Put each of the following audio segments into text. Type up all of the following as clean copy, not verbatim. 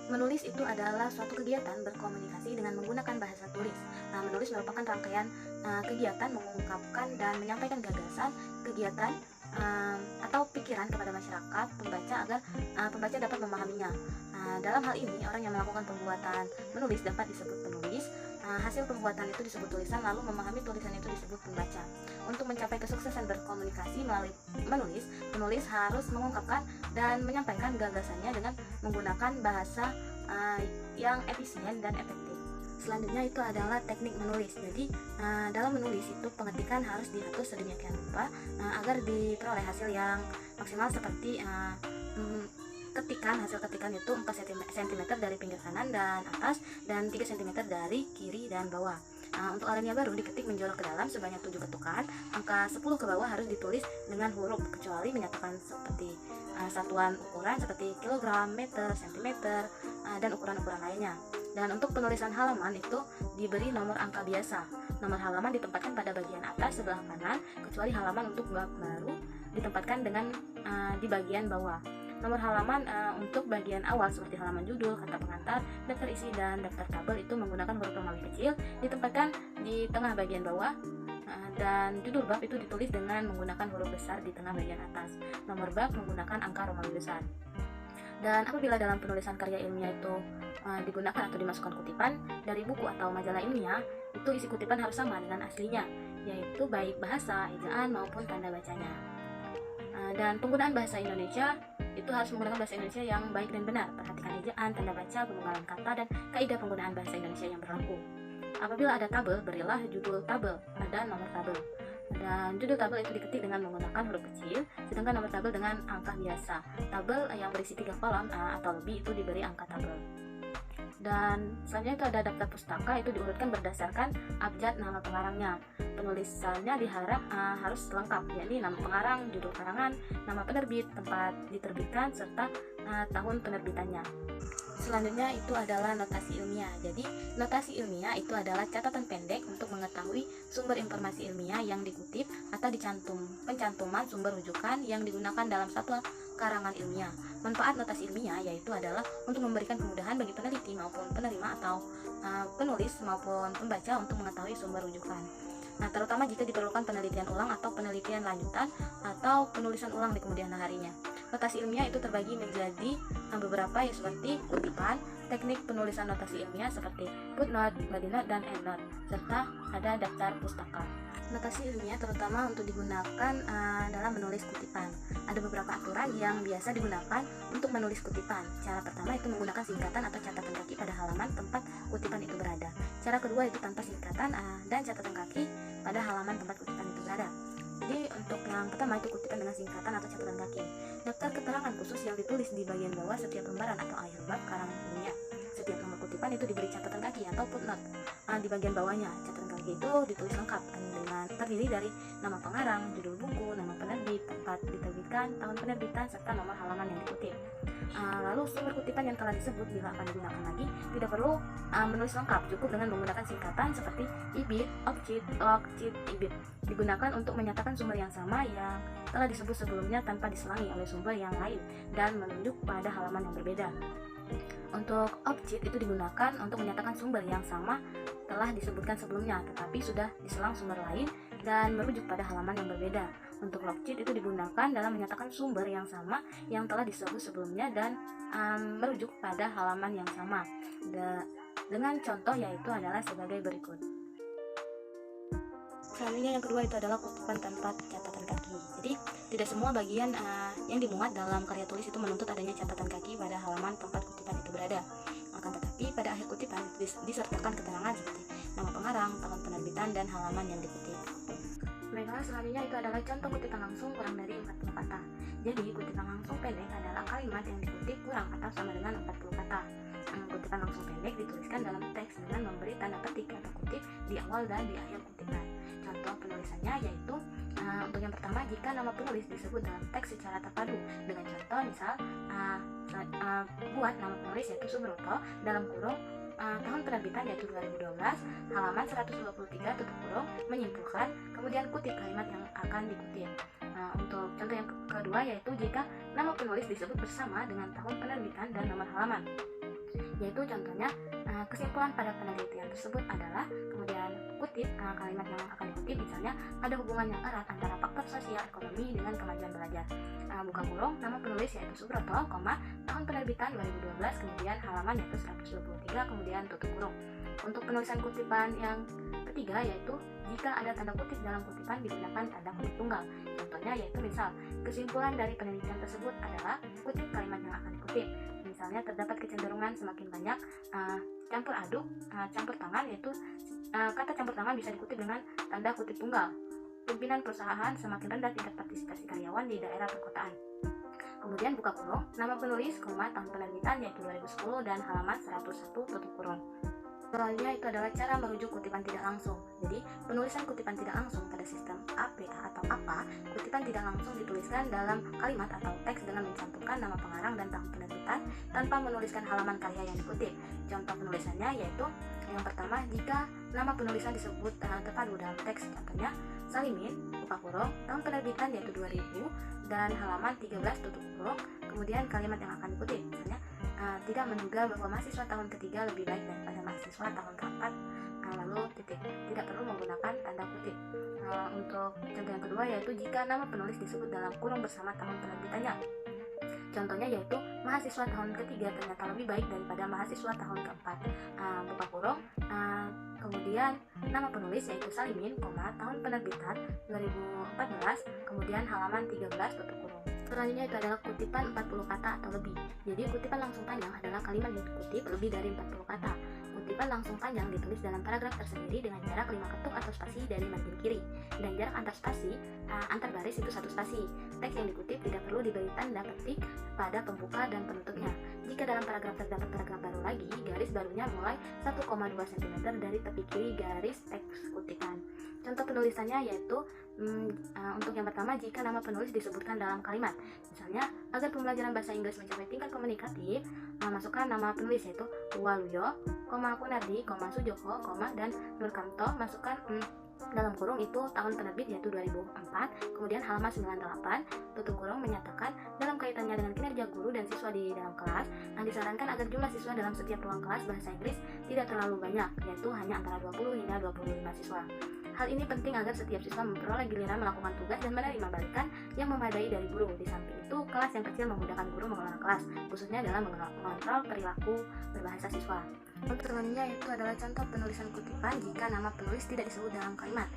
Menulis itu adalah suatu kegiatan berkomunikasi dengan menggunakan bahasa tulis. Menulis merupakan rangkaian kegiatan mengungkapkan dan menyampaikan gagasan, kegiatan atau pikiran kepada masyarakat pembaca agar pembaca dapat memahaminya. Dalam hal ini, orang yang melakukan pembuatan menulis dapat disebut penulis. Hasil pembuatan itu disebut tulisan, lalu memahami tulisan itu disebut pembaca. Untuk mencapai kesuksesan berkomunikasi melalui menulis, penulis harus mengungkapkan dan menyampaikan gagasannya dengan menggunakan bahasa yang efisien dan efektif. Selanjutnya itu adalah teknik menulis. Jadi dalam menulis itu pengetikan harus diatur sedemikian rupa agar diperoleh hasil yang maksimal, seperti hasil ketikan itu 4 cm dari pinggir kanan dan atas dan 3 cm dari kiri dan bawah. Untuk alinea baru diketik menjolok ke dalam sebanyak 7 ketukan. Angka 10 ke bawah harus ditulis dengan huruf, kecuali menyatakan seperti satuan ukuran seperti kilogram, meter, sentimeter, dan ukuran-ukuran lainnya. Dan untuk penulisan halaman itu diberi nomor angka biasa. Nomor halaman ditempatkan pada bagian atas sebelah kanan, kecuali halaman untuk bab baru ditempatkan di bagian bawah. Nomor halaman untuk bagian awal seperti halaman judul, kata pengantar, daftar isi, dan daftar tabel itu menggunakan huruf Romawi kecil ditempatkan di tengah bagian bawah, dan judul bab itu ditulis dengan menggunakan huruf besar di tengah bagian atas. Nomor bab menggunakan angka Romawi besar. Dan apabila dalam penulisan karya ilmiah itu digunakan atau dimasukkan kutipan dari buku atau majalah ilmiah, itu isi kutipan harus sama dengan aslinya, yaitu baik bahasa, ejaan maupun tanda bacanya. Dan penggunaan bahasa Indonesia itu harus menggunakan bahasa Indonesia yang baik dan benar. Perhatikan ejaan, tanda baca, penggunaan kata, dan kaidah penggunaan bahasa Indonesia yang berlaku. Apabila ada tabel, berilah judul tabel, ada nomor tabel. Dan judul tabel itu diketik dengan menggunakan huruf kecil, sedangkan nomor tabel dengan angka biasa. Tabel yang berisi 3 kolom atau lebih itu diberi angka tabel. Dan selanjutnya itu ada daftar pustaka, itu diurutkan berdasarkan abjad nama pengarangnya. Penulisannya diharap harus lengkap, yakni nama pengarang, judul karangan, nama penerbit, tempat diterbitkan, serta tahun penerbitannya. Selanjutnya itu adalah notasi ilmiah. Jadi notasi ilmiah itu adalah catatan pendek untuk mengetahui sumber informasi ilmiah yang dikutip atau pencantuman sumber rujukan yang digunakan dalam satu karangan ilmiah. Manfaat notasi ilmiah yaitu adalah untuk memberikan kemudahan bagi peneliti maupun penerima atau penulis maupun pembaca untuk mengetahui sumber rujukan. Terutama jika diperlukan penelitian ulang atau penelitian lanjutan atau penulisan ulang di kemudian harinya. Notasi ilmiah itu terbagi menjadi beberapa, ya, seperti kutipan, teknik penulisan notasi ilmiah seperti footnote, body note, dan endnote, serta ada daftar pustaka. Notasi ilmiah terutama untuk digunakan dalam menulis kutipan. Ada beberapa aturan yang biasa digunakan untuk menulis kutipan. Cara pertama itu menggunakan singkatan atau catatan kaki pada halaman tempat kutipan itu berada. Cara kedua itu tanpa singkatan dan catatan kaki pada halaman tempat kutipan itu berada. Jadi untuk yang pertama itu kutipan dengan singkatan atau catatan kaki. Daftar keterangan khusus yang ditulis di bagian bawah setiap lembaran atau akhir bab karangan ilmiah. Setiap nomor kutipan itu diberi catatan kaki atau footnote di bagian bawahnya. Catatan kaki itu ditulis lengkap dengan terdiri dari nama pengarang, judul buku, nama penerbit, tempat diterbitkan, tahun penerbitan, serta nomor halaman yang dikutip. Lalu sumber kutipan yang telah disebut bila akan digunakan lagi tidak perlu menulis lengkap, cukup dengan menggunakan singkatan seperti ibid, objit, log, cheat, ibid. Digunakan untuk menyatakan sumber yang sama yang telah disebut sebelumnya tanpa diselangi oleh sumber yang lain dan menunjuk pada halaman yang berbeda. Untuk objit itu digunakan untuk menyatakan sumber yang sama telah disebutkan sebelumnya tetapi sudah diselang sumber lain dan merujuk pada halaman yang berbeda. Untuk logcheat itu digunakan dalam menyatakan sumber yang sama yang telah disebut sebelumnya dan merujuk pada halaman yang sama. Dengan contoh yaitu adalah sebagai berikut. Selanjutnya yang kedua itu adalah kutipan tanpa catatan kaki. Jadi tidak semua bagian yang dimuat dalam karya tulis itu menuntut adanya catatan kaki pada halaman tempat kutipan itu berada. Akan tetapi pada akhir kutipan disertakan keterangan seperti nama pengarang, tahun penerbitan, dan halaman yang dikutip. Baiklah, selanjutnya itu adalah contoh kutipan langsung kurang dari 40 kata. Jadi kutipan langsung pendek adalah kalimat yang dikutip kurang atau sama dengan 40 kata. Kutipan langsung pendek dituliskan dalam teks dengan memberi tanda petik atau kutip di awal dan di akhir kutipan. Contoh penulisannya yaitu untuk yang pertama, jika nama penulis disebut dalam teks secara terpadu dengan contoh misal buat nama penulis yaitu Subroto dalam kurung tahun penerbitan yaitu 2012, halaman 123 tutup kurung, menyimpulkan, kemudian kutip kalimat yang akan dikutip. Untuk contoh yang kedua yaitu jika nama penulis disebut bersama dengan tahun penerbitan dan nomor halaman. yaitu contohnya kesimpulan pada penelitian tersebut adalah, kemudian kutip kalimat yang akan dikutip, misalnya ada hubungan yang erat antara faktor sosial ekonomi dengan kemajuan belajar. Buka kurung, nama penulis yaitu Subroto, tahun penerbitan 2012, kemudian halaman yaitu 123, kemudian tutup kurung. Untuk penulisan kutipan yang ketiga yaitu jika ada tanda kutip dalam kutipan digunakan tanda kutip tunggal. Contohnya yaitu misal kesimpulan dari penelitian tersebut adalah kutip kalimat yang akan dikutip. Misalnya terdapat kecenderungan semakin banyak campur aduk, campur tangan, yaitu kata campur tangan bisa dikutip dengan tanda kutip tunggal. Pimpinan perusahaan semakin rendah tingkat partisipasi karyawan di daerah perkotaan. Kemudian buka kurung, nama penulis, tahun penerbitan yaitu 2010 dan halaman 101 tutup kurung. Soalnya itu adalah cara merujuk kutipan tidak langsung. Jadi, penulisan kutipan tidak langsung pada sistem APA atau APA, kutipan tidak langsung dituliskan dalam kalimat atau teks dengan mencantumkan nama pengarang dan tahun penerbitan tanpa menuliskan halaman karya yang dikutip. Contoh penulisannya yaitu yang pertama, jika nama penulisan disebut terpadu dalam teks, contohnya Salimin, buka kurung, tahun penerbitan yaitu 2000 dan halaman 13 tutup kurung, kemudian kalimat yang akan dikutip, misalnya tidak menduga bahwa mahasiswa tahun ketiga lebih baik daripada mahasiswa tahun keempat, lalu titik, tidak perlu menggunakan tanda kutip. Untuk contoh yang kedua yaitu jika nama penulis disebut dalam kurung bersama tahun penerbitannya. Contohnya yaitu mahasiswa tahun ketiga ternyata lebih baik daripada mahasiswa tahun keempat, buka kurung, kemudian nama penulis yaitu Salimin, tahun penerbitan 2014, kemudian halaman 13 tutup kurung. Selanjutnya itu adalah kutipan 40 kata atau lebih. Jadi kutipan langsung panjang adalah kalimat yang dikutip lebih dari 40 kata. Kutipan langsung panjang ditulis dalam paragraf tersendiri dengan jarak 5 ketuk atau spasi dari margin kiri, dan jarak antar spasi, antar baris itu 1 spasi. Teks yang dikutip tidak perlu diberi tanda petik pada pembuka dan penutupnya. Jika dalam paragraf terdapat paragraf baru lagi, garis barunya mulai 1,2 cm dari tepi kiri garis teks kutipan. Contoh penulisannya yaitu untuk yang pertama, jika nama penulis disebutkan dalam kalimat, misalnya agar pembelajaran bahasa Inggris mencapai tingkat komunikatif, masukkan nama penulis yaitu Waluyo, Kunardi, Sujoko, dan Nurkamto, masukkan dalam kurung itu tahun penerbit yaitu 2004, kemudian halaman 98 tutup kurung, menyatakan dalam kaitannya dengan kinerja guru dan siswa di dalam kelas, disarankan agar jumlah siswa dalam setiap ruang kelas bahasa Inggris tidak terlalu banyak, yaitu hanya antara 20 hingga 25 siswa. Hal ini penting agar setiap siswa memperoleh giliran melakukan tugas dan menerima balikan yang memadai dari guru. Di samping itu, kelas yang kecil memudahkan guru mengelola kelas, khususnya dalam mengontrol perilaku berbahasa siswa. Untuk selanjutnya itu adalah contoh penulisan kutipan jika nama penulis tidak disebut dalam kalimat.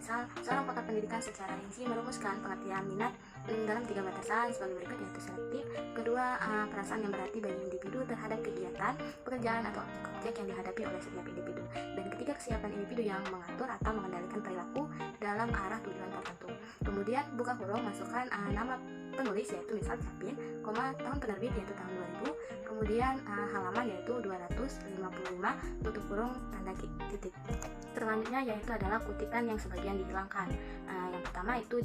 Misal, seorang pakar pendidikan secara rinci merumuskan pengertian minat dalam 3 batasan sebagai berikut, yaitu selektif, kedua perasaan yang berarti bagi individu terhadap kegiatan, pekerjaan atau objek yang dihadapi oleh setiap individu, dan ketiga kesiapan individu yang mengatur atau mengendalikan perilaku dalam arah tujuan tertentu. Kemudian buka kurung, masukkan nama penulis yaitu misal Capin, tahun penerbit yaitu tahun 2000, kemudian halaman yaitu 255 tutup kurung tanda titik. Selanjutnya yaitu adalah kutipan yang sebagian dihilangkan. Yang pertama itu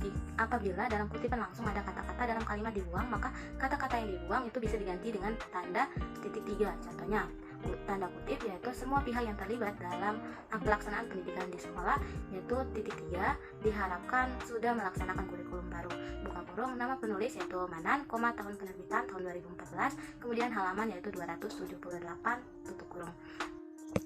apabila dalam kutipan langsung ada kata-kata dalam kalimat dibuang, maka kata-kata yang dibuang itu bisa diganti dengan tanda titik 3. Contohnya tanda kutip yaitu semua pihak yang terlibat dalam pelaksanaan pendidikan di sekolah, yaitu titik 3 diharapkan sudah melaksanakan kurikulum baru. Buka kurung, nama penulis yaitu Manan, tahun penerbitan tahun 2014, kemudian halaman yaitu 278 tutup kurung.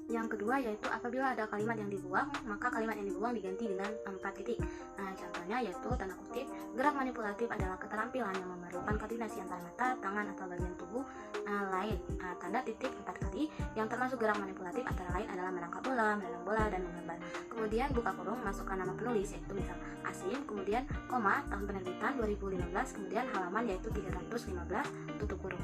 Yang kedua yaitu apabila ada kalimat yang dibuang, maka kalimat yang dibuang diganti dengan 4 titik. Contohnya yaitu tanda kutip, gerak manipulatif adalah keterampilan yang memerlukan koordinasi antara mata, tangan atau bagian tubuh lain. Tanda titik 4 kali, yang termasuk gerak manipulatif antara lain adalah menangkap bola, menendang bola, dan menggambar. Kemudian buka kurung, masukkan nama penulis yaitu misal Asim, kemudian tahun penerbitan 2015, kemudian halaman yaitu 315 tutup kurung.